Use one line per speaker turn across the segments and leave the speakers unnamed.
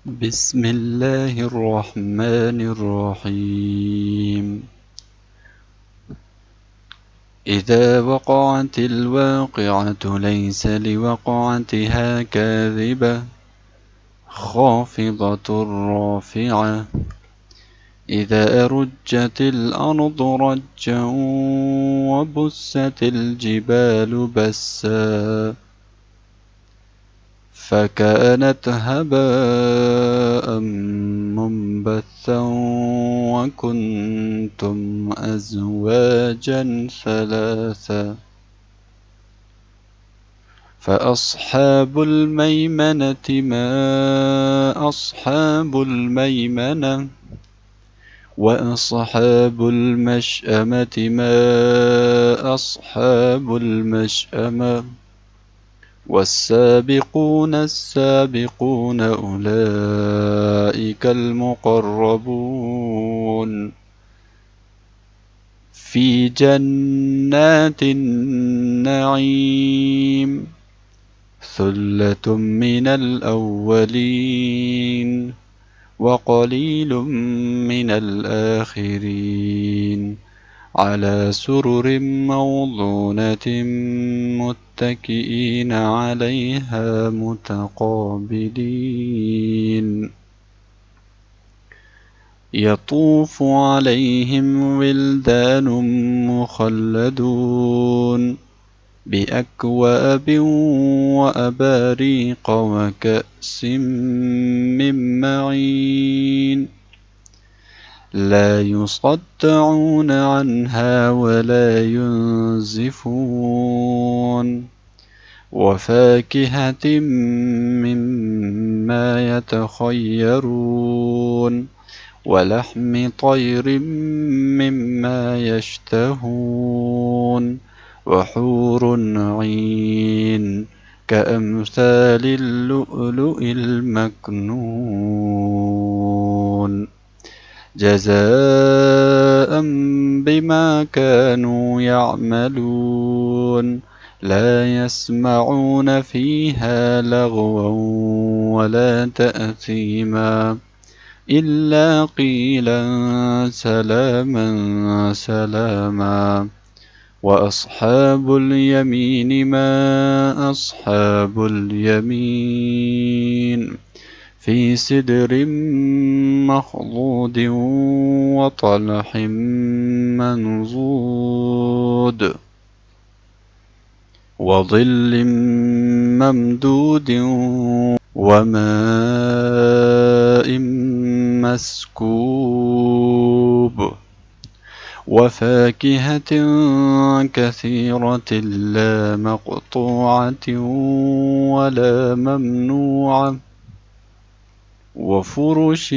بسم الله الرحمن الرحيم. إذا وقعت الواقعة ليس لوقعتها كاذبة خافضة رافعة. إذا رجت الأرض رجا وبست الجبال بسا فكانت هباء منبثا وكنتم أزواجا ثلاثا. فأصحاب الميمنة ما أصحاب الميمنة وأصحاب المشأمة ما أصحاب المشأمة والسابقون السابقون أولئك المقربون في جنات النعيم ثلة من الأولين وقليل من الآخرين على سرر موضونة متكئين عليها متقابلين يطوف عليهم ولدان مخلدون بأكواب وأباريق وكأس من معين لا يصدعون عنها ولا ينزفون وفاكهة مما يتخيرون ولحم طير مما يشتهون وحور عين كأمثال اللؤلؤ المكنون جزاء بما كانوا يعملون لا يسمعون فيها لغوا ولا تأثيما إلا قيلا سلاما سلاما. وأصحاب اليمين ما أصحاب اليمين في سدر مخضود وطلح منضود وظل ممدود وماء مسكوب وفاكهة كثيرة لا مقطوعة ولا ممنوعة وفرش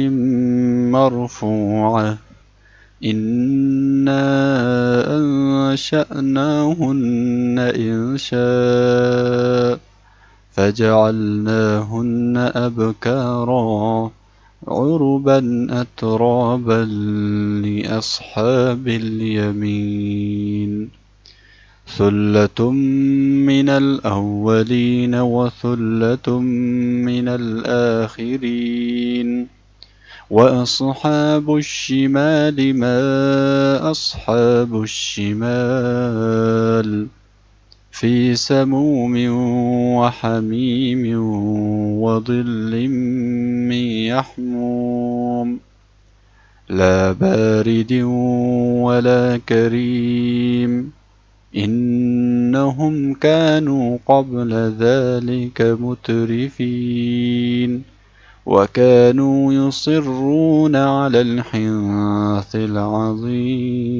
مرفوعة إنا أنشأناهن إنشاء فجعلناهن أبكارا عربا أترابا لأصحاب اليمين ثلة من الأولين وثلة من الآخرين وأصحاب الشمال ما أصحاب الشمال في سموم وحميم وظل من يحموم لا بارد ولا كريم إنهم كانوا قبل ذلك مترفين وكانوا يصرون على الحنث العظيم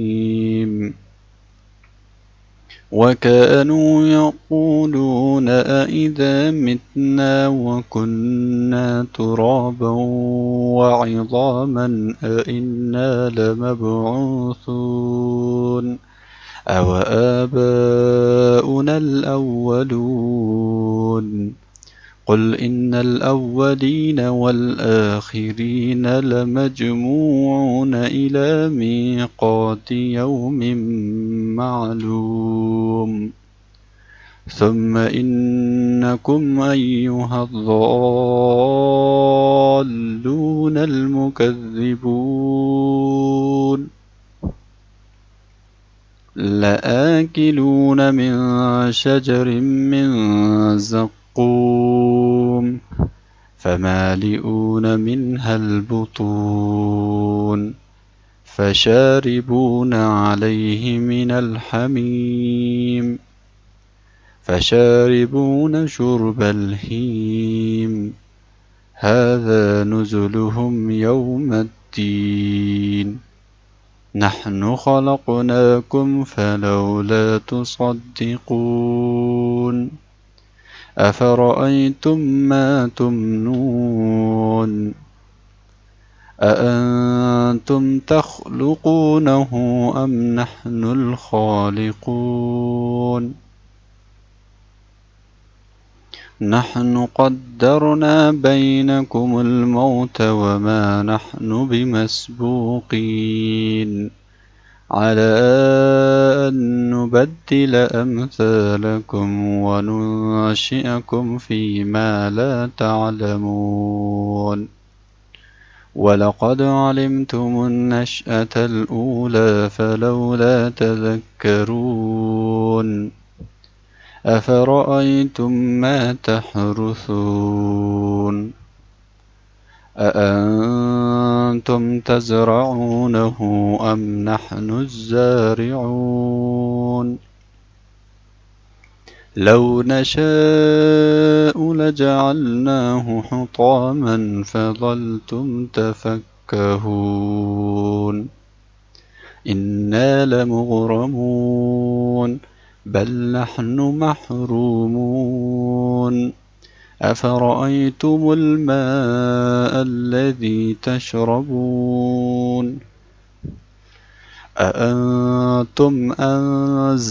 وكانوا يقولون أئذا متنا وكنا ترابا وعظاما أئنا لمبعوثون أو آباؤنا الأولون قل إن الأولين والآخرين لمجموعون إلى ميقات يوم معلوم ثم إنكم أيها الضالون المكذبون لآكلون من شجر من زقوم فمالئون منها البطون فشاربون عليه من الحميم فشاربون شرب الهيم هذا نزلهم يوم الدين نحن خلقناكم فلولا تصدقون أفرأيتم ما تمنون أأنتم تخلقونه أم نحن الخالقون نحن قدرنا بينكم الموت وما نحن بمسبوقين على أن نبدل أمثالكم وننشئكم فيما لا تعلمون ولقد علمتم النشأة الأولى فلولا تذكرون أفرأيتم ما تحرثون أأنتم تزرعونه أم نحن الزارعون لو نشاء لجعلناه حطاما فظلتم تفكهون إنا لمغرمون بل نحن محرومون أفرأيتم الماء الذي تشربون أأنتم أنزلتموه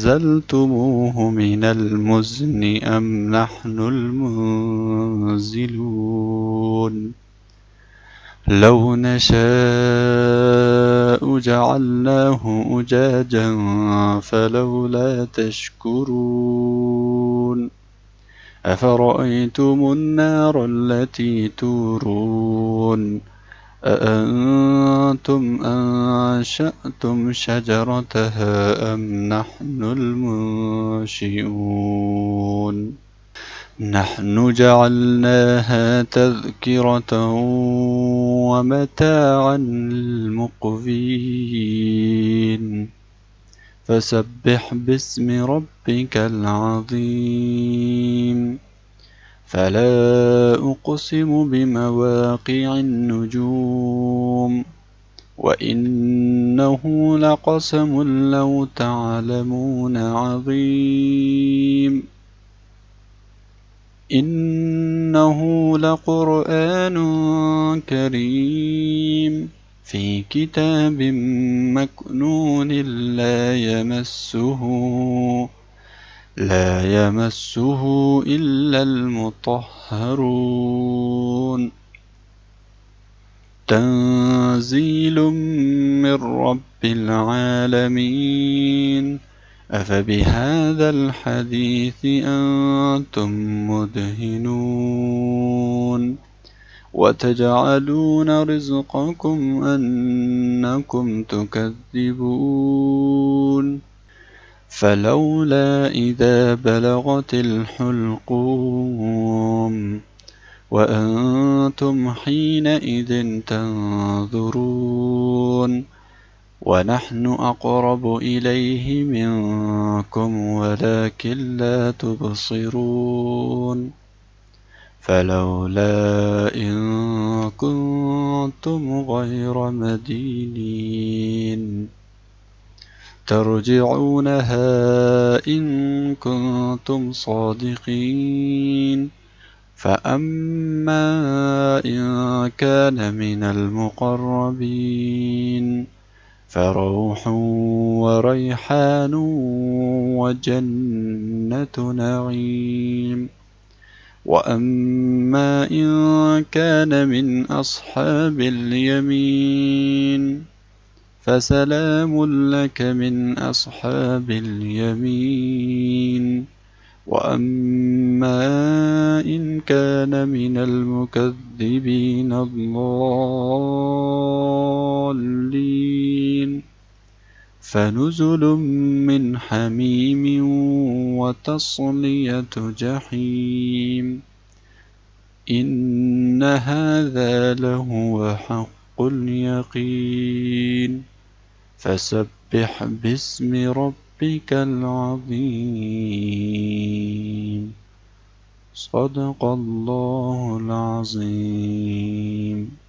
من المزن أم نحن المنزلون لو نشاء جعلناه أجاجا فلولا تشكرون أفرأيتم النار التي تورون أأنتم أنشأتم شجرتها أم نحن المنشئون نحن جعلناها تذكرة ومتاعا للمقوين فسبح باسم ربك العظيم فلا أقسم بمواقع النجوم وإنه لقسم لو تعلمون عظيم إنه لقرآن كريم في كتاب مكنون لا يمسه إلا المطهرون تنزيل من رب العالمين أفبهذا الحديث أنتم مدهنون وتجعلون رزقكم أنكم تكذبون فلولا إذا بلغت الحلقوم وأنتم حينئذ تنظرون ونحن أقرب إليه منكم ولكن لا تبصرون فلولا إن كنتم غير مدينين ترجعونها إن كنتم صادقين فأما إن كان من المقربين فروح وريحان وجنة نعيم وأما إن كان من أصحاب اليمين فسلام لك من أصحاب اليمين وأما إن كان من المكذبين الضالين فنزل من حميم وتصلية جحيم إن هذا لهو حق اليقين فسبح باسم ربك العظيم صدق الله العظيم.